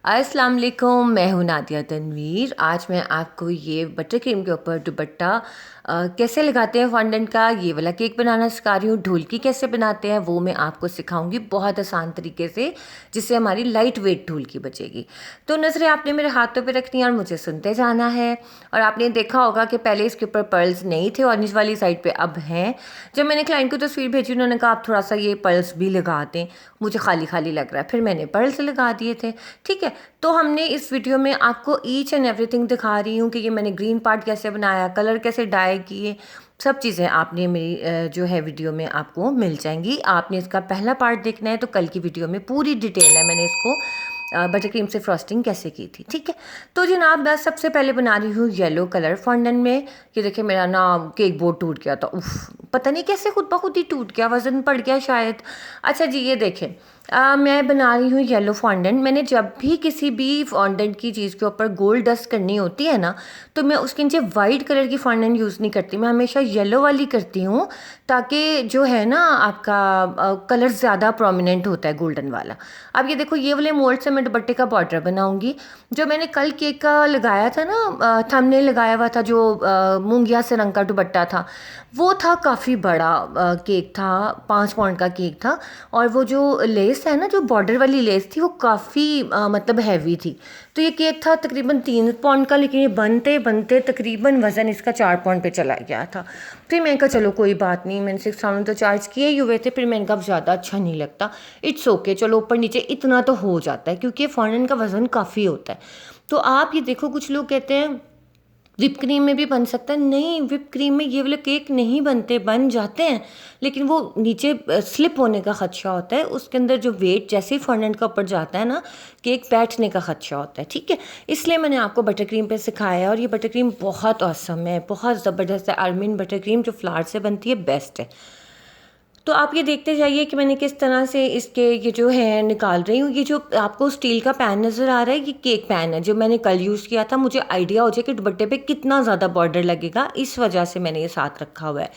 अस्सलाम वालेकुम, मैं हूँ नादिया तनवीर। आज मैं आपको ये बटर क्रीम के ऊपर दुपट्टा कैसे लगाते हैं फॉन्डेंट का ये वाला केक बनाना सिखा रही हूँ। ढोलकी कैसे बनाते हैं वो मैं आपको सिखाऊंगी बहुत आसान तरीके से, जिससे हमारी लाइट वेट ढोलकी बचेगी। तो नज़रें आपने मेरे हाथों पे रखनी है और मुझे सुनते जाना है। और आपने देखा होगा कि पहले इसके ऊपर पर्ल्स नहीं थे और नीचे वाली साइड पे अब हैं। जब मैंने क्लाइंट को तस्वीर भेजी उन्होंने कहा आप थोड़ा सा ये पर्ल्स भी लगा दें, मुझे खाली खाली लग रहा है। फिर मैंने पर्ल्स लगा दिए थे। ठीक है, तो हमने इस वीडियो में आपको ईच एंड एवरीथिंग दिखा रही हूँ कि ये मैंने ग्रीन पार्ट कैसे बनाया, कलर कैसे डाई किए, सब चीज़ें आपने मेरी जो है वीडियो में आपको मिल जाएंगी। आपने इसका पहला पार्ट देखना है तो कल की वीडियो में पूरी डिटेल है, मैंने इसको बटर क्रीम से फ्रॉस्टिंग कैसे की थी। ठीक है, तो जनाब मैं सबसे पहले बना रही हूँ येलो कलर फॉन्डेंट में। ये देखिए मेरा ना केक बोर्ड टूट गया था, उफ पता नहीं कैसे खुद ब खुद ही टूट गया, वज़न पड़ गया शायद। अच्छा जी, ये देखें मैं बना रही हूँ येलो फॉन्डेंट। मैंने जब भी किसी भी फॉन्डेंट की चीज़ के ऊपर गोल्ड डस्ट करनी होती है ना, तो मैं उसके नीचे वाइट कलर की फॉन्डेंट यूज़ नहीं करती, मैं हमेशा येलो वाली करती हूँ, ताकि जो है ना आपका कलर ज़्यादा प्रोमिनेंट होता है गोल्डन वाला। अब ये देखो ये वाले मोल्ड से मैं दुपट्टे का बॉर्डर बनाऊंगी। जो मैंने कल केक का लगाया था ना, थंबनेल लगाया हुआ था, जो मूंगिया से रंग का दुपट्टा था, वो था काफ़ी बड़ा केक था, 5 पाउंड का केक था। और वो जो लेस है ना, जो बॉर्डर वाली लेस थी, वो काफ़ी मतलब हैवी थी। तो ये केक था तकरीबन 3 पाउंड का, लेकिन ये बनते बनते तकरीबन वज़न इसका 4 पाउंड पे चला गया था। फिर मैंने कहा चलो कोई बात नहीं, मैंने 6 पाउंड तो चार्ज किए ही हुए थे। फिर मैंने कहा ज़्यादा अच्छा नहीं लगता, इट्स ओके, चलो ऊपर नीचे इतना तो हो जाता है, क्योंकि फॉन्डेंट का वज़न काफ़ी होता है। तो आप ये देखो, कुछ लोग कहते हैं विप क्रीम में भी बन सकता है, नहीं विप क्रीम में ये वाले केक नहीं बनते, बन जाते हैं लेकिन वो नीचे स्लिप होने का ख़दशा होता है, उसके अंदर जो वेट जैसे ही फॉन्डेंट का ऊपर जाता है ना, केक बैठने का ख़दशा होता है। ठीक है, इसलिए मैंने आपको बटर क्रीम पे सिखाया है। और ये बटर क्रीम बहुत औसम है, बहुत ज़बरदस्त है। आर्मिन बटर क्रीम जो फ्लावर से बनती है, बेस्ट है। तो आप ये देखते जाइए कि मैंने किस तरह से इसके ये जो है निकाल रही हूँ। ये जो आपको स्टील का पैन नज़र आ रहा है, ये केक पैन है जो मैंने कल यूज़ किया था। मुझे आइडिया हो जाए कि दुपट्टे पे कितना ज़्यादा बॉर्डर लगेगा, इस वजह से मैंने ये साथ रखा हुआ है।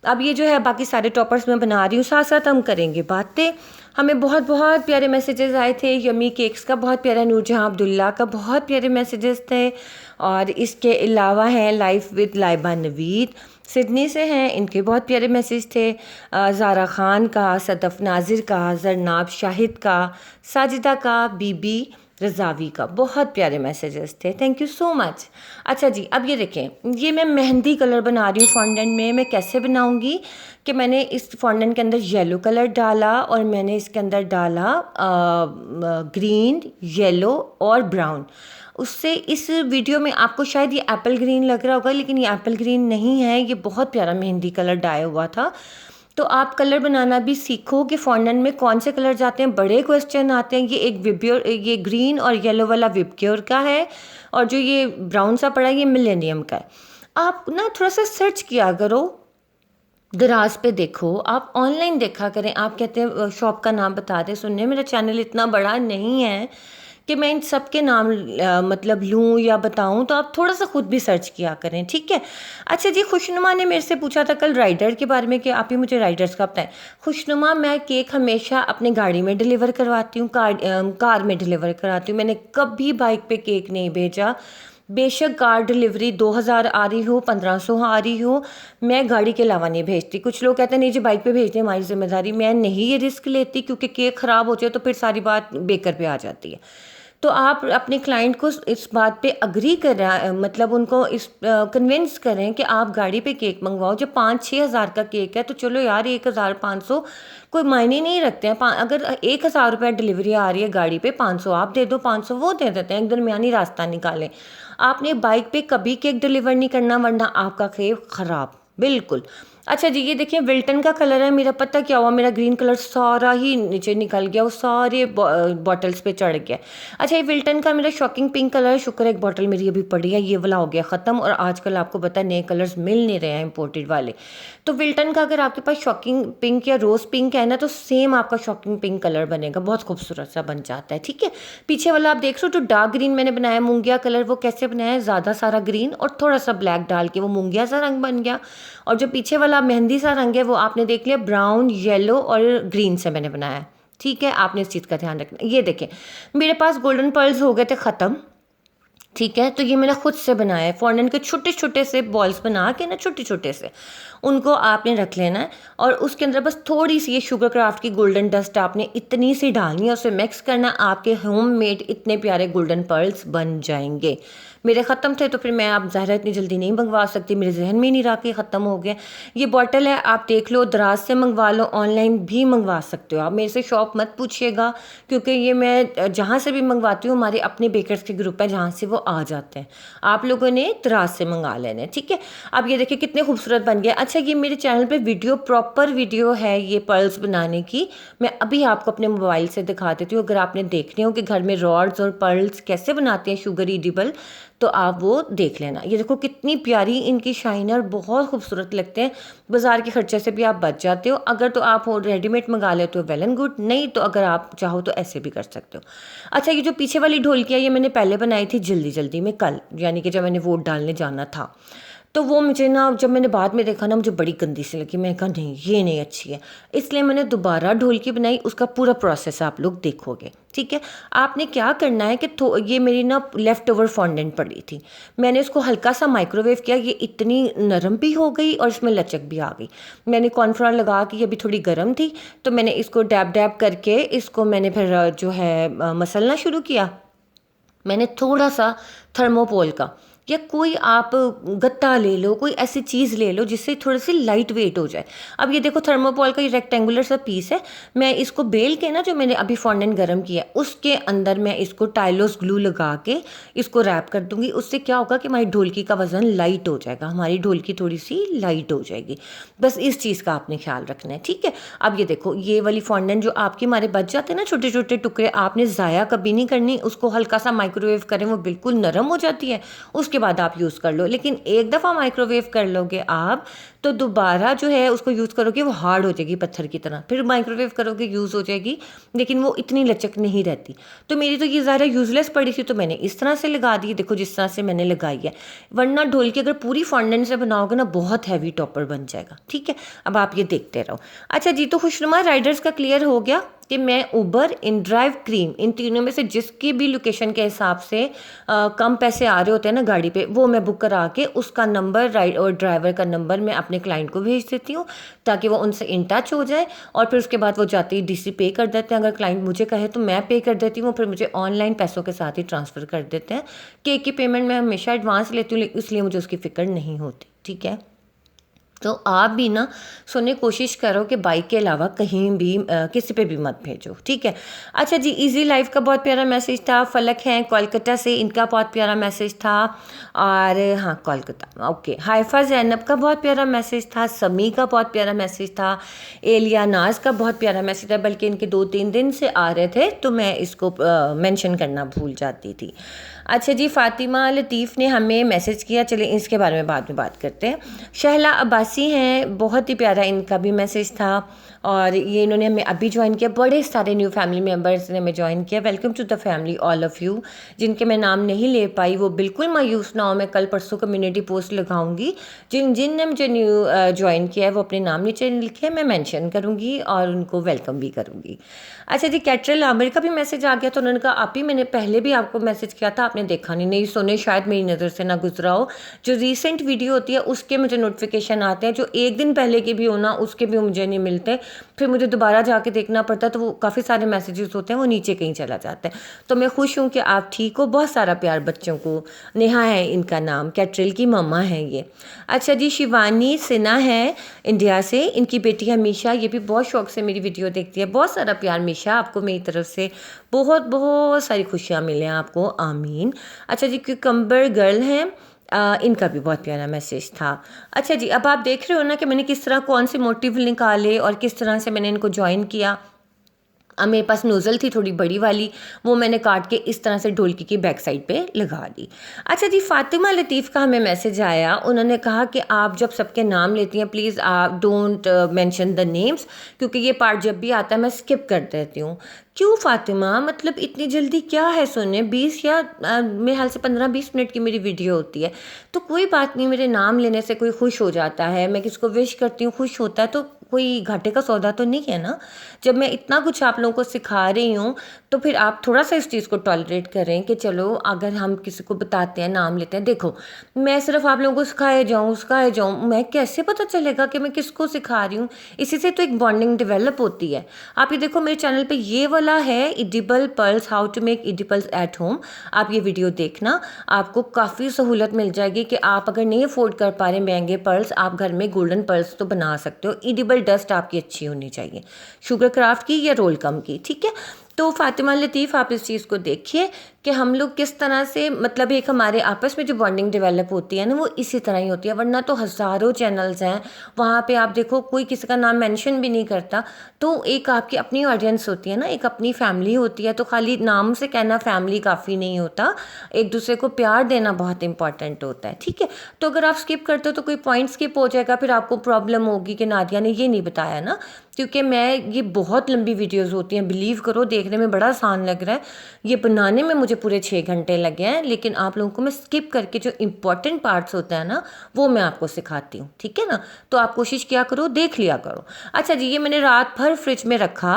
अब ये जो है बाकी सारे टॉपर्स मैं बना रही हूँ, साथ साथ हम करेंगे बातें। हमें बहुत बहुत प्यारे मैसेजेस आए थे, यमी केक्स का बहुत प्यारा, नूरजहां अब्दुल्ला का बहुत प्यारे मैसेजेस थे। और इसके अलावा हैं life with Laiba Naveed, Sydney से हैं, इनके बहुत प्यारे मैसेज थे। ज़ारा ख़ान का, सदफ़ नाजिर का, जरनाब शाहिद का, साजिदा का, बीबी रज़ावी का, बहुत प्यारे मैसेजेस थे, थैंक यू सो मच। अच्छा जी, अब ये देखें, ये मैं मेहंदी कलर बना रही हूँ फॉन्डेंट में। मैं कैसे बनाऊँगी कि मैंने इस फॉन्डेंट के अंदर येलो कलर डाला और मैंने इसके अंदर डाला ग्रीन, येलो और ब्राउन। उससे इस वीडियो में आपको शायद ये एप्पल ग्रीन लग रहा होगा, लेकिन ये एप्पल ग्रीन नहीं है, ये बहुत प्यारा मेहंदी कलर डाया हुआ था। तो आप कलर बनाना भी सीखो कि फॉन्डेंट में कौन से कलर जाते हैं। बड़े क्वेश्चन आते हैं। ये एक विब्योर, ये ग्रीन और येलो वाला विबक्योर का है, और जो ये ब्राउन सा पड़ा है ये मिलेनियम का है। आप ना थोड़ा सा सर्च किया करो, दराज पे देखो, आप ऑनलाइन देखा करें। आप कहते हैं शॉप का नाम बता दें, सुनने मेरा चैनल इतना बड़ा नहीं है कि मैं इन सब के नाम मतलब लूँ या बताऊँ, तो आप थोड़ा सा खुद भी सर्च किया करें, ठीक है। अच्छा जी, खुशनुमा ने मेरे से पूछा था कल राइडर के बारे में कि आप ही मुझे राइडर्स का बताएं। खुशनुमा, मैं केक हमेशा अपनी गाड़ी में डिलीवर करवाती हूँ, कार में डिलीवर कराती हूँ। मैंने कभी बाइक पे केक नहीं भेजा। बेशक कार डिलीवरी 2000 आ रही हो, 1500 आ रही हो, मैं गाड़ी के अलावा नहीं भेजती। कुछ लोग कहते हैं नहीं जी बाइक पे भेजते हमारी जिम्मेदारी, मैं नहीं ये रिस्क लेती, क्योंकि केक ख़राब हो जाए तो फिर सारी बात बेकर पे आ जाती है। तो आप अपने क्लाइंट को इस बात पे अग्री करें, मतलब उनको इस कन्विंस करें कि आप गाड़ी पे केक मंगवाओ। जब 5-6 हज़ार का केक है तो चलो यार 1500 कोई मायने नहीं रखते हैं। अगर 1000 रुपये डिलीवरी आ रही है गाड़ी पे, 500 आप दे दो, 500 वो दे देते हैं, एक दरमियानी रास्ता निकालें। आपने बाइक पे कभी केक डिलीवर नहीं करना, वरना आपका केक ख़राब बिल्कुल। अच्छा जी, ये देखिए विल्टन का कलर है मेरा। पता क्या हुआ, मेरा ग्रीन कलर सारा ही नीचे निकल गया, वो सारे बॉटल्स पे चढ़ गया। अच्छा, ये विल्टन का मेरा शॉकिंग पिंक कलर है, शुक्र है एक बॉटल मेरी अभी पड़ी है, ये वाला हो गया ख़त्म। और आजकल आपको पता है नए कलर्स मिल नहीं रहे हैं इम्पोर्टेड वाले। तो विल्टन का अगर आपके पास शॉकिंग पिंक या रोज़ पिंक है ना, तो सेम आपका शॉकिंग पिंक कलर बनेगा, बहुत खूबसूरत सा बन जाता है, ठीक है। पीछे वाला आप देख रहे हो जो डार्क ग्रीन मैंने बनाया मूंगिया कलर, वो कैसे बनाया है, ज़्यादा सारा ग्रीन और थोड़ा सा ब्लैक डाल के वो मूंगिया सा रंग बन गया। और जो पीछे वाला मेहंदी सा रंग है वो आपने देख लिया, ब्राउन, येलो और ग्रीन से मैंने बनाया है, ठीक है, आपने इस चीज़ का ध्यान रखना। ये देखें, मेरे पास गोल्डन पर्ल्स हो गए थे ख़त्म, ठीक है, तो ये मैंने खुद से बनाया है। फॉन्डेंट के छोटे छोटे से बॉल्स बना के ना, छोटे छोटे से उनको आपने रख लेना है और उसके अंदर बस थोड़ी सी ये शुगर क्राफ्ट की गोल्डन डस्ट आपने इतनी सी डालनी है, उसे मिक्स करना। आपके होममेड इतने प्यारे गोल्डन पर्ल्स बन जाएंगे। मेरे ख़त्म थे तो फिर मैं आप ज़ाहिर इतनी जल्दी नहीं मंगवा सकती, मेरे जहन में ही नहीं रहा कि ख़त्म हो गया। ये बॉटल है, आप देख लो, दराज से मंगवा लो, ऑनलाइन भी मंगवा सकते हो आप। मेरे से शॉप मत पूछिएगा, क्योंकि ये मैं जहाँ से भी मंगवाती हूँ हमारे अपने बेकर्स के ग्रुप है जहाँ से वो आ जाते हैं। आप लोगों ने दराज से मंगा लेने हैं, ठीक है। अब ये देखिए कितने खूबसूरत बन गया। अच्छा, ये मेरे चैनल पे वीडियो, प्रॉपर वीडियो है ये पर्ल्स बनाने की, मैं अभी आपको अपने मोबाइल से दिखा देती हूँ। अगर आपने देखने हो कि घर में रॉड्स और पर्ल्स कैसे बनाते हैं शुगर ईडिबल, तो आप वो देख लेना। ये देखो कितनी प्यारी इनकी शाइनर, बहुत खूबसूरत लगते हैं। बाज़ार के खर्चे से भी आप बच जाते हो। अगर तो आप रेडीमेड मंगा लेते हो वेल एंड गुड, नहीं तो अगर आप चाहो तो ऐसे भी कर सकते हो। अच्छा, ये जो पीछे वाली ढोलकी है ये मैंने पहले बनाई थी जल्दी जल्दी में कल, यानी कि जब मैंने वोट डालने जाना था। तो वो मुझे ना, जब मैंने बाद में देखा ना, मुझे बड़ी गंदी सी लगी। मैंने कहा नहीं, ये नहीं अच्छी है, इसलिए मैंने दोबारा ढोलकी बनाई। उसका पूरा प्रोसेस आप लोग देखोगे, ठीक है। आपने क्या करना है कि ये मेरी ना लेफ़्ट ओवर फॉन्डेंट पड़ी थी, मैंने इसको हल्का सा माइक्रोवेव किया। ये इतनी नरम भी हो गई और इसमें लचक भी आ गई। मैंने कॉर्नफ्लोर लगा के, ये भी थोड़ी गर्म थी, तो मैंने इसको डैब डैब करके इसको मैंने फिर जो है मसलना शुरू किया। मैंने थोड़ा सा थर्मोपोल का या कोई आप गत्ता ले लो, कोई ऐसी चीज़ ले लो जिससे थोड़ी सी लाइट वेट हो जाए। अब ये देखो थर्मोपोल का ये रेक्टेंगुलर सा पीस है, मैं इसको बेल के ना, जो मैंने अभी फॉन्डेंट गर्म किया है उसके अंदर मैं इसको टाइलोस ग्लू लगा के इसको रैप कर दूंगी। उससे क्या होगा कि हमारी ढोलकी का वज़न लाइट हो जाएगा, हमारी ढोलकी थोड़ी सी लाइट हो जाएगी। बस इस चीज़ का आपने ख्याल रखना है, ठीक है। अब ये देखो, ये वाली फॉन्डेंट जो आपकी हमारे बच जाते हैं ना छोटे छोटे टुकड़े, आपने ज़ाया कभी नहीं करनी। उसको हल्का सा माइक्रोवेव करें, वो बिल्कुल नरम हो जाती है, उसके बाद आप यूज़ कर लो। लेकिन एक दफ़ा माइक्रोवेव कर लोगे आप, तो दोबारा जो है उसको यूज़ करोगे वो हार्ड हो जाएगी पत्थर की तरह। फिर माइक्रोवेव करोगे यूज़ हो जाएगी, लेकिन वो इतनी लचक नहीं रहती। तो मेरी तो ये ज़्यादा यूज़लेस पड़ी थी, तो मैंने इस तरह से लगा दी। देखो जिस तरह से मैंने लगाई है, वरना ढोलकी अगर पूरी फॉन्डेंट से बनाओगे ना, बहुत हैवी टॉपर बन जाएगा, ठीक है। अब आप ये देखते रहो। अच्छा जी, तो खुशनुमा राइडर्स का क्लियर हो गया कि मैं उबर, इनड्राइव, क्रीम, इन तीनों में से जिसकी भी लोकेशन के हिसाब से कम पैसे आ रहे होते हैं ना गाड़ी पे, वो मैं बुक करा के उसका नंबर, राइड और ड्राइवर का नंबर मैं अपने क्लाइंट को भेज देती हूँ, ताकि वो उनसे इन टच हो जाए। और फिर उसके बाद वो जाते ही डीसी पे कर देते हैं। अगर क्लाइंट मुझे कहे तो मैं पे कर देती हूँ, फिर मुझे ऑनलाइन पैसों के साथ ही ट्रांसफ़र कर देते हैं। केक की पेमेंट मैं हमेशा एडवांस लेती हूँ, इसलिए मुझे उसकी फ़िक्र नहीं होती, ठीक है। तो आप भी ना सुनने कोशिश करो कि बाइक के अलावा कहीं भी किसी पे भी मत भेजो, ठीक है। अच्छा जी, इजी लाइफ का बहुत प्यारा मैसेज था। फलक हैं कोलकाता से, इनका बहुत प्यारा मैसेज था। और हाँ, कोलकाता, ओके। हाइफा जैनब का बहुत प्यारा मैसेज था। समी का बहुत प्यारा मैसेज था। एलिया नाज का बहुत प्यारा मैसेज था, बल्कि इनके 2-3 दिन से आ रहे थे तो मैं इसको मेंशन करना भूल जाती थी। अच्छा जी, फ़ातिमा लतीफ़ ने हमें मैसेज किया, चले इसके बारे में बाद में बात करते हैं। शहला अब्बासी हैं, बहुत ही प्यारा इनका भी मैसेज था। और ये इन्होंने हमें अभी ज्वाइन किया। बड़े सारे न्यू फैमिली मेम्बर्स ने हमें ज्वाइन किया। Welcome to the family all of you. जिनके मैं नाम नहीं ले पाई वो बिल्कुल मायूस ना हो, मैं कल परसों कम्युनिटी पोस्ट लगाऊंगी। जिनने मुझे न्यू ज्वाइन किया है वो अपने नाम नीचे लिखे, मैं मेंशन करूंगी और उनको वेलकम भी करूंगी। अच्छा जी, कैटरल आमिर का भी मैसेज आ गया, तो उन्होंने कहा आप ही, मैंने पहले भी आपको मैसेज किया था, आपने देखा नहीं सुने, शायद मेरी नज़र से ना गुजरा हो। जो रीसेंट वीडियो होती है उसके मुझे नोटिफिकेशन आते हैं, जो एक दिन पहले के भी हो ना उसके भी मुझे नहीं मिलते, फिर मुझे दोबारा जाके देखना पड़ता है, तो वो काफ़ी सारे मैसेजेस होते हैं वो नीचे कहीं चला जाता है। तो मैं खुश हूँ कि आप ठीक हो। बहुत सारा प्यार बच्चों को। नेहा है इनका नाम, कैटरल की मम्मा है ये। अच्छा जी, शिवानी सिन्हा है इंडिया से, इनकी बेटी है मीशा, ये भी बहुत शौक से मेरी वीडियो देखती है। बहुत सारा प्यार मीशा, आपको मेरी तरफ से बहुत बहुत सारी खुशियाँ मिलें आपको, आमीन। अच्छा जी, क्यूकम्बर गर्ल हैं, इनका भी बहुत प्यारा मैसेज था। अच्छा जी, अब आप देख रहे हो ना कि मैंने किस तरह कौन से मोटिव निकाले और किस तरह से मैंने इनको ज्वाइन किया। अब मेरे पास नोज़ल थी थोड़ी बड़ी वाली, वो मैंने काट के इस तरह से ढोलकी की बैक साइड पे लगा दी। अच्छा जी, फ़ातिमा लतीफ़ का हमें मैसेज आया, उन्होंने कहा कि आप जब सबके नाम लेती हैं प्लीज़ आप डोंट मेंशन द नेम्स, क्योंकि ये पार्ट जब भी आता है मैं स्किप कर देती हूँ। क्यों फ़ातिमा, मतलब इतनी जल्दी क्या है? सुने 20 या मेरे ख्याल से 15-20 मिनट की मेरी वीडियो होती है, तो कोई बात नहीं, मेरे नाम लेने से कोई खुश हो जाता है, मैं किसको विश करती हूँ खुश होता है, तो कोई घाटे का सौदा तो नहीं है ना। जब मैं इतना कुछ आप लोगों को सिखा रही हूँ तो फिर आप थोड़ा सा इस चीज़ को टॉलरेट करें कि चलो अगर हम किसी को बताते हैं, नाम लेते हैं, देखो मैं सिर्फ आप लोगों को सिखाए जाऊँ, मैं कैसे पता चलेगा कि मैं किसको सिखा रही हूँ। इसी से तो एक बॉन्डिंग डेवलप होती है। आप ये देखो मेरे चैनल पे ये वाला है edible pearls, how to make edibles at home. आप ये वीडियो देखना, आपको काफ़ी सहूलत मिल जाएगी कि आप अगर नहीं अफोर्ड कर पा रहे महंगे पर्ल्स, आप घर में गोल्डन पर्ल्स तो बना सकते हो। एडिबल डस्ट आपकी अच्छी होनी चाहिए, शुगर क्राफ्ट की या रोल कम की, ठीक है। तो फातिमा लतीफ़ आप इस चीज़ को देखिए कि हम लोग किस तरह से, मतलब एक हमारे आपस में जो बॉन्डिंग डेवलप होती है ना, वो इसी तरह ही होती है। वरना तो हज़ारों चैनल्स हैं, वहाँ पे आप देखो कोई किसी का नाम मेंशन भी नहीं करता। तो एक आपकी अपनी ऑडियंस होती है ना, एक अपनी फैमिली होती है। तो खाली नाम से कहना फैमिली काफ़ी नहीं होता, एक दूसरे को प्यार देना बहुत इंपॉर्टेंट होता है, ठीक है। तो अगर आप स्किप करते हो तो कोई पॉइंट स्किप हो जाएगा, फिर आपको प्रॉब्लम होगी कि नादिया ने ये नहीं बताया ना। क्योंकि मैं, ये बहुत लंबी वीडियोस होती हैं, बिलीव करो, देखने में बड़ा आसान लग रहा है, ये बनाने में मुझे पूरे 6 घंटे लगे हैं। लेकिन आप लोगों को मैं स्किप करके जो इंपॉर्टेंट पार्ट्स होता है ना, वो मैं आपको सिखाती हूँ, ठीक है ना। तो आप कोशिश किया करो, देख लिया करो। अच्छा जी, ये मैंने रात भर फ्रिज में रखा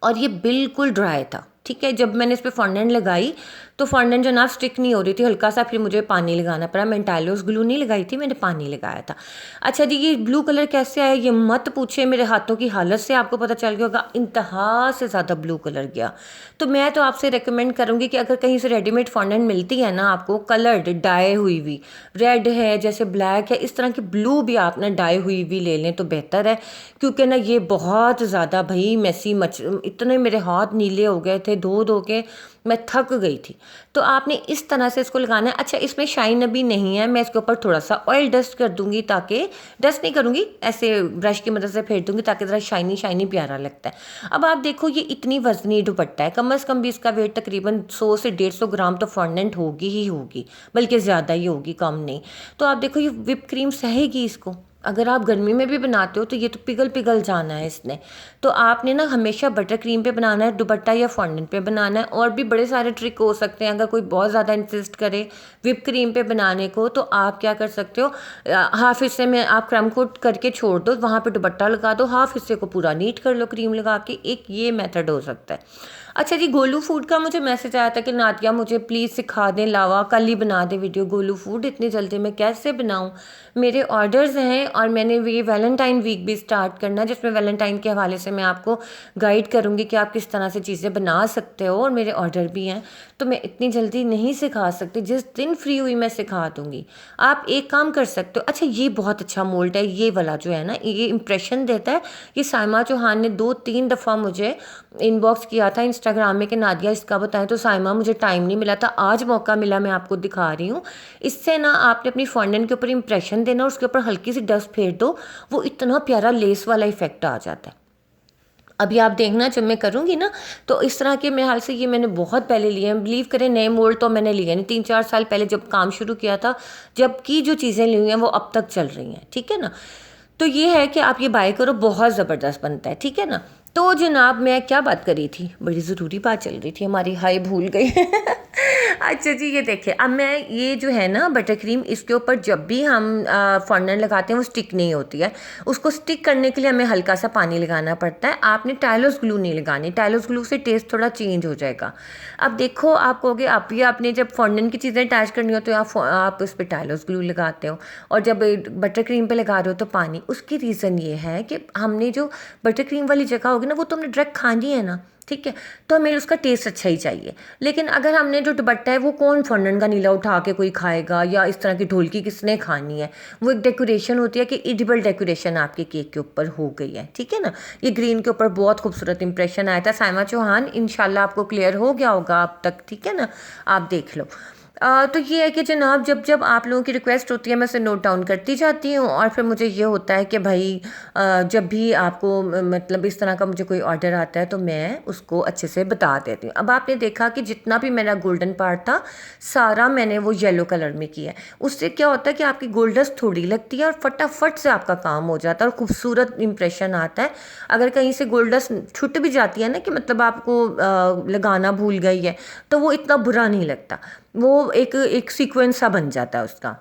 और ये बिल्कुल ड्राई था, ठीक है। जब मैंने इस पर फॉन्डेंट लगाई तो फॉन्डेंट जनाब स्टिक नहीं हो रही थी, हल्का सा फिर मुझे पानी लगाना पड़ा। मैंने टाइलोस ग्लू नहीं लगाई थी, मैंने पानी लगाया था। अच्छा जी, ये ब्लू कलर कैसे आया ये मत पूछे, मेरे हाथों की हालत से आपको पता चल गया होगा, इंतहा से ज़्यादा ब्लू कलर गया। तो मैं तो आपसे रिकमेंड करूँगी कि अगर कहीं से रेडीमेड फॉन्डेंट मिलती है ना आपको कलर्ड, डाई हुई हुई, रेड है जैसे ब्लैक है, इस तरह की ब्लू भी आप ना डाई हुई भी ले लें तो बेहतर है। क्योंकि ना ये बहुत ज़्यादा भाई मैसी इतने मेरे हाथ नीले हो गए थे धो धो के, मैं थक गई थी। तो आपने इस तरह से इसको लगाना है। अच्छा, इसमें शाइन अभी नहीं है, मैं इसके ऊपर थोड़ा सा ऑयल डस्ट कर दूंगी, ताकि डस्ट नहीं करूंगी, ऐसे ब्रश की मदद से फेर दूंगी ताकि ज़रा शाइनी शाइनी प्यारा लगता है। अब आप देखो ये इतनी वजनी दुपट्टा है, कम से कम भी इसका वेट तकरीबन 100 से 150 ग्राम तो फॉन्डेंट होगी ही होगी, बल्कि ज़्यादा ही होगी, कम नहीं। तो आप देखो ये विप क्रीम सहेगी इसको। अगर आप गर्मी में भी बनाते हो तो ये तो पिघल पिघल जाना है इसने। तो आपने ना हमेशा बटर क्रीम पे बनाना है दुपट्टा, या फॉन्डेंट पे बनाना है। और भी बड़े सारे ट्रिक हो सकते हैं, अगर कोई बहुत ज़्यादा इंसिस्ट करे विप क्रीम पे बनाने को तो आप क्या कर सकते हो, हाफ हिस्से में आप क्रम कोट करके छोड़ दो, वहाँ पे दुपट्टा लगा दो, हाफ हिस्से को पूरा नीट कर लो क्रीम लगा के, एक ये मेथड हो सकता है। अच्छा जी, गोलू फूड का मुझे मैसेज आया था कि नादिया मुझे प्लीज़ सिखा दें लावा, कल ही बना दे वीडियो। गोलू फूड इतनी जल्दी मैं कैसे बनाऊं, मेरे ऑर्डर्स हैं और मैंने ये वैलेंटाइन वीक भी स्टार्ट करना है, जिसमें वैलेंटाइन के हवाले से मैं आपको गाइड करूंगी कि आप किस तरह से चीज़ें बना सकते हो, और मेरे ऑर्डर भी हैं। तो मैं इतनी जल्दी नहीं सिखा सकती, जिस दिन फ्री हुई मैं सिखा दूंगी। आप एक काम कर सकते हो, अच्छा ये बहुत अच्छा मोल्ड है, ये वाला जो है ना, ये इंप्रेशन देता है। ये साइमा चौहान ने 2-3 दफ़ा मुझे इनबॉक्स किया था इंस्टाग्राम में कि नादिया इसका बताएं, तो साइमा मुझे टाइम नहीं मिला था, आज मौका मिला, मैं आपको दिखा रही हूँ। इससे ना आपने अपनी फॉन्डेंट के ऊपर इंप्रेशन देना और उसके ऊपर हल्की सी डस्ट फेर दो, वो इतना प्यारा लेस वाला इफेक्ट आ जाता है। अभी आप देखना जब मैं करूँगी ना, तो इस तरह के मेरे हाल से ये मैंने बहुत पहले लिए हैं, बिलीव करें नए मोल्ड तो मैंने लिए नहीं, 3-4 साल पहले जब काम शुरू किया था, जबकि जो चीज़ें ली हुई हैं वो अब तक चल रही हैं, ठीक है ना। तो ये है कि आप ये बाय करो, बहुत ज़बरदस्त बनता है, ठीक है ना। तो जनाब मैं क्या बात कर रही थी, बड़ी ज़रूरी बात चल रही थी हमारी, हाय भूल गई। अच्छा जी, ये देखिए, अब मैं ये जो है ना बटर क्रीम, इसके ऊपर जब भी हम फॉन्डेंट लगाते हैं वो स्टिक नहीं होती है। उसको स्टिक करने के लिए हमें हल्का सा पानी लगाना पड़ता है। आपने टाइलोस ग्लू नहीं लगानी, टाइलोस ग्लू से टेस्ट थोड़ा चेंज हो जाएगा। अब देखो आप कहोगे आप ही, आपने जब फॉन्डेंट की चीज़ें अटैच करनी हो तो आप उस पर टाइलोस ग्लू लगाते हो, और जब बटर क्रीम पे लगा रहे हो तो पानी। उसकी रीज़न ये है कि हमने जो बटर क्रीम वाली जगह होगी ना, वो तो हमने डायरेक्ट खानी है ना, ठीक है। तो हमें उसका टेस्ट अच्छा ही चाहिए। लेकिन अगर हमने जो दुपट्टा है वो कौन फॉन्डेंट का नीला उठा के कोई खाएगा, या इस तरह की ढोलकी किसने खानी है। वो एक डेकोरेशन होती है कि एडिबल डेकोरेशन आपके केक के ऊपर हो गई है, ठीक है ना। ये ग्रीन के ऊपर बहुत खूबसूरत इंप्रेशन आया था। साइमा चौहान, इंशाल्लाह आपको क्लियर हो गया होगा अब तक, ठीक है ना, आप देख लो। तो ये है कि जनाब जब जब आप लोगों की रिक्वेस्ट होती है मैं उसे नोट डाउन करती जाती हूँ, और फिर मुझे ये होता है कि भाई जब भी आपको मतलब इस तरह का मुझे कोई ऑर्डर आता है तो मैं उसको अच्छे से बता देती हूँ। अब आपने देखा कि जितना भी मेरा गोल्डन पार्ट था सारा मैंने वो येलो कलर में किया है। उससे क्या होता है कि आपकी गोल्डस थोड़ी लगती है और फटाफट से आपका काम हो जाता है और खूबसूरत इंप्रेशन आता है। अगर कहीं से गोल्डस छूट भी जाती है ना, कि मतलब आपको लगाना भूल गई है, तो वो इतना बुरा नहीं लगता, वो एक सीक्वेंस सा बन जाता है उसका।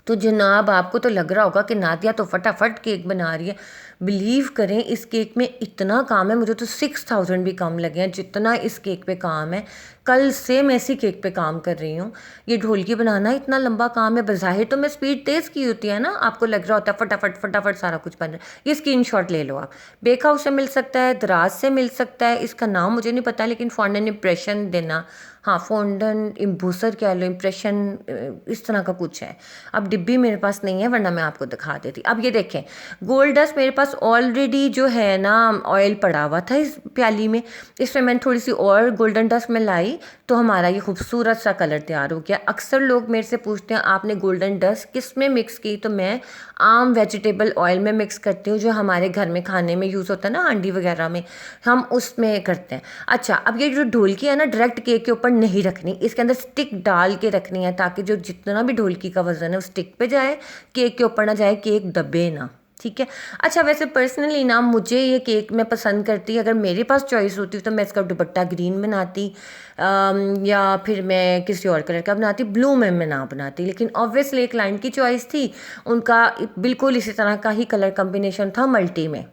तो जनाब आपको तो लग रहा होगा कि नादिया तो फटाफट केक बना रही है। बिलीव करें इस केक में इतना काम है, मुझे तो 6000 भी कम लगे हैं जितना इस केक पे काम है। कल से मैं इसी केक पे काम कर रही हूँ। ये ढोलकी बनाना इतना लंबा काम है। बज़ाहिर तो मैं स्पीड तेज़ की होती है ना, आपको लग रहा होता है फटाफट फटाफट सारा कुछ बन रहा है। ये स्क्रीनशॉट ले लो आप, बेक हाउस से मिल सकता है, दराज से मिल सकता है, इसका नाम मुझे नहीं पता, लेकिन फॉन्डन इम्प्रेशन देना, हाँ फॉन्डन इम्बूसर कह लो, इम्प्रेशन इस तरह का कुछ है। अब डिब्बी मेरे पास नहीं है वरना मैं आपको दिखा देती। अब ये देखें गोल्ड डस्ट मेरे पास ऑलरेडी जो है ना ऑयल पड़ा हुआ था इस प्याली में, इसमें मैंने थोड़ी सी और गोल्डन डस्ट में लाई तो हमारा ये खूबसूरत सा कलर तैयार हो गया। अक्सर लोग मेरे से पूछते हैं आपने गोल्डन डस्ट किस में मिक्स की, तो मैं आम वेजिटेबल ऑयल में मिक्स करती हूँ जो हमारे घर में खाने में यूज़ होता है ना, हांडी वगैरह में हम उसमें करते हैं। अच्छा, अब ये जो ढोलकी है ना डायरेक्ट केक के ऊपर नहीं रखनी, इसके अंदर स्टिक डाल के रखनी है ताकि जो जितना भी ढोलकी का वजन है वो स्टिक पे जाए, केक के ऊपर ना जाए, केक दबे ना। ठीक है। अच्छा वैसे पर्सनली ना मुझे ये केक मैं पसंद करती, अगर मेरे पास चॉइस होती तो मैं इसका दुपट्टा ग्रीन बनाती या फिर मैं किसी और कलर का बनाती, ब्लू में मैं ना बनाती। लेकिन ऑब्वियसली एक क्लाइंट की चॉइस थी, उनका बिल्कुल इसी तरह का ही कलर कॉम्बिनेशन था मल्टी में,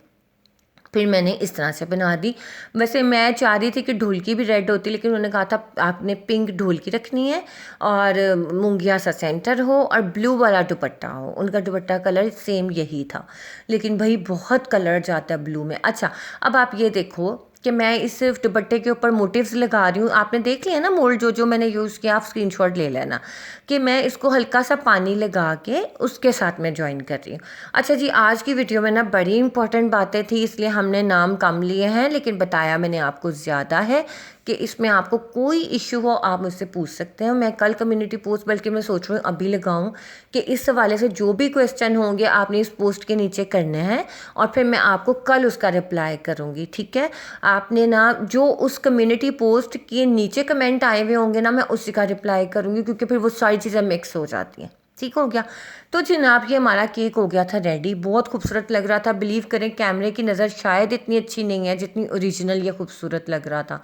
फिर मैंने इस तरह से बना दी। वैसे मैं चाह रही थी कि ढोलकी भी रेड होती, लेकिन उन्होंने कहा था आपने पिंक ढोलकी रखनी है और मूंगिया सा सेंटर हो और ब्लू वाला दुपट्टा हो। उनका दुपट्टा कलर सेम यही था, लेकिन भाई बहुत कलर जाता है ब्लू में। अच्छा अब आप ये देखो कि मैं इस सिर्फ दुपट्टे के ऊपर मोटिव्स लगा रही हूँ। आपने देख लिया ना मोल्ड जो मैंने यूज़ किया, आप स्क्रीनशॉट ले लेना कि मैं इसको हल्का सा पानी लगा के उसके साथ में ज्वाइन कर रही हूँ। अच्छा जी, आज की वीडियो में ना बड़ी इंपॉर्टेंट बातें थी इसलिए हमने नाम कम लिए हैं, लेकिन बताया मैंने आपको ज़्यादा है कि इसमें आपको कोई इशू हो आप मुझसे पूछ सकते हैं। मैं कल कम्युनिटी पोस्ट, बल्कि मैं सोच रही हूँ अभी लगाऊं कि इस हवाले से जो भी क्वेश्चन होंगे आपने इस पोस्ट के नीचे करने हैं और फिर मैं आपको कल उसका रिप्लाई करूँगी। ठीक है, आपने ना जो उस कम्युनिटी पोस्ट के नीचे कमेंट आए हुए होंगे ना मैं उसी का रिप्लाई करूँगी, क्योंकि फिर वो सारी चीज़ें मिक्स हो जाती हैं। ठीक हो गया। तो जनाब ये हमारा केक हो गया था रेडी, बहुत खूबसूरत लग रहा था। बिलीव करें कैमरे की नज़र शायद इतनी अच्छी नहीं है जितनी ओरिजिनल ये खूबसूरत लग रहा था।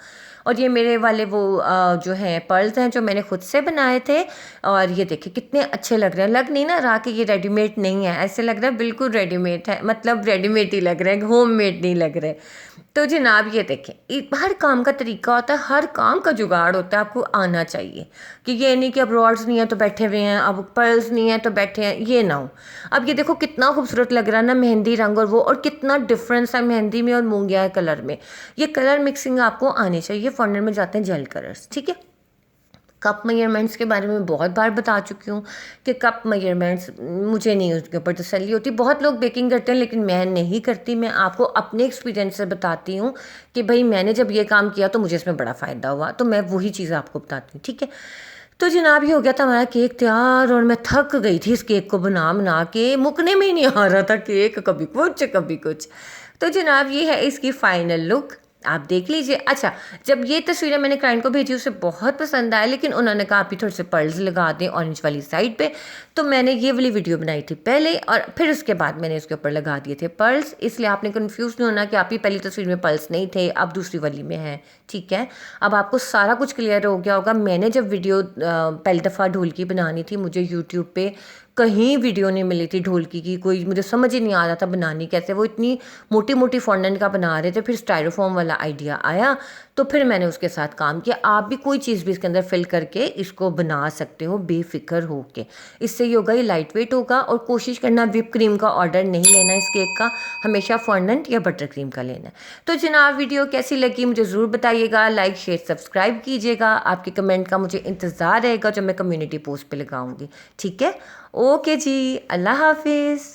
और ये मेरे वाले वो जो हैं पर्ल्स हैं जो मैंने खुद से बनाए थे, और ये देखिए कितने अच्छे लग रहे हैं। लग नहीं ना रहा कि ये रेडीमेड नहीं है, ऐसे लग रहा है बिल्कुल रेडीमेड है, मतलब रेडीमेड ही लग रहा है, होम मेड नहीं लग रहे। तो जनाब ये देखें हर काम का तरीका होता है, हर काम का जुगाड़ होता है, आपको आना चाहिए कि ये नहीं कि अब रॉड्स नहीं है तो बैठे हुए हैं, अब पर्ल्स नहीं है तो बैठे हैं, ये ना हो। अब ये देखो कितना खूबसूरत लग रहा है ना मेहंदी रंग, और वो और कितना डिफरेंस है मेहंदी में और मूंगिया कलर में। ये कलर मिक्सिंग आपको आनी चाहिए। फॉन्डन में जाते हैं जेल कलर्स। ठीक है, कप मेजरमेंट्स के बारे में बहुत बार बता चुकी हूँ कि कप मेजरमेंट्स मुझे नहीं उसके ऊपर तसल्ली होती। बहुत लोग बेकिंग करते हैं लेकिन मैं नहीं करती। मैं आपको अपने एक्सपीरियंस से बताती हूँ कि भाई मैंने जब ये काम किया तो मुझे इसमें बड़ा फ़ायदा हुआ, तो मैं वही चीज़ आपको बताती हूँ। ठीक है, तो जनाब ये हो गया था हमारा केक तैयार, और मैं थक गई थी इस केक को बना बना के, मुकने में ही नहीं आ रहा था केक, कभी कुछ कभी कुछ। तो जनाब ये है इसकी फाइनल लुक, आप देख लीजिए। अच्छा, जब ये तस्वीरें मैंने क्लाइंट को भेजी उसे बहुत पसंद आया, लेकिन उन्होंने कहा आप ही थोड़े से पर्ल्स लगा दें ऑरेंज वाली साइड पे, तो मैंने ये वाली वीडियो बनाई थी पहले और फिर उसके बाद मैंने इसके ऊपर लगा दिए थे पर्ल्स। इसलिए आपने कंफ्यूज नहीं होना कि आप ही पहली तस्वीर में पर्ल्स नहीं थे, अब दूसरी वाली में है। ठीक है, अब आपको सारा कुछ क्लियर हो गया होगा। मैंने जब वीडियो पहली दफ़ा ढोलकी बनानी थी, मुझे यूट्यूब पे कहीं वीडियो नहीं मिली थी ढोलकी की, कोई मुझे समझ ही नहीं आ रहा था बनानी कैसे। वो इतनी मोटी मोटी फॉन्डेंट का बना रहे थे, फिर स्टाइरोफॉर्म वाला आइडिया आया तो फिर मैंने उसके साथ काम किया। आप भी कोई चीज़ भी इसके अंदर फिल करके इसको बना सकते हो बेफिक्र हो के। इससे ये होगा, ये लाइट वेट होगा। और कोशिश करना व्हिप क्रीम का ऑर्डर नहीं लेना इस केक का, हमेशा फॉन्डेंट या बटर क्रीम का लेना है। तो जनाब वीडियो कैसी लगी मुझे ज़रूर बताइएगा, लाइक शेयर सब्सक्राइब कीजिएगा। आपके कमेंट का मुझे इंतज़ार रहेगा जो मैं कम्युनिटी पोस्ट पे लगाऊंगी। ठीक है, ओके जी, अल्लाह हाफिज़।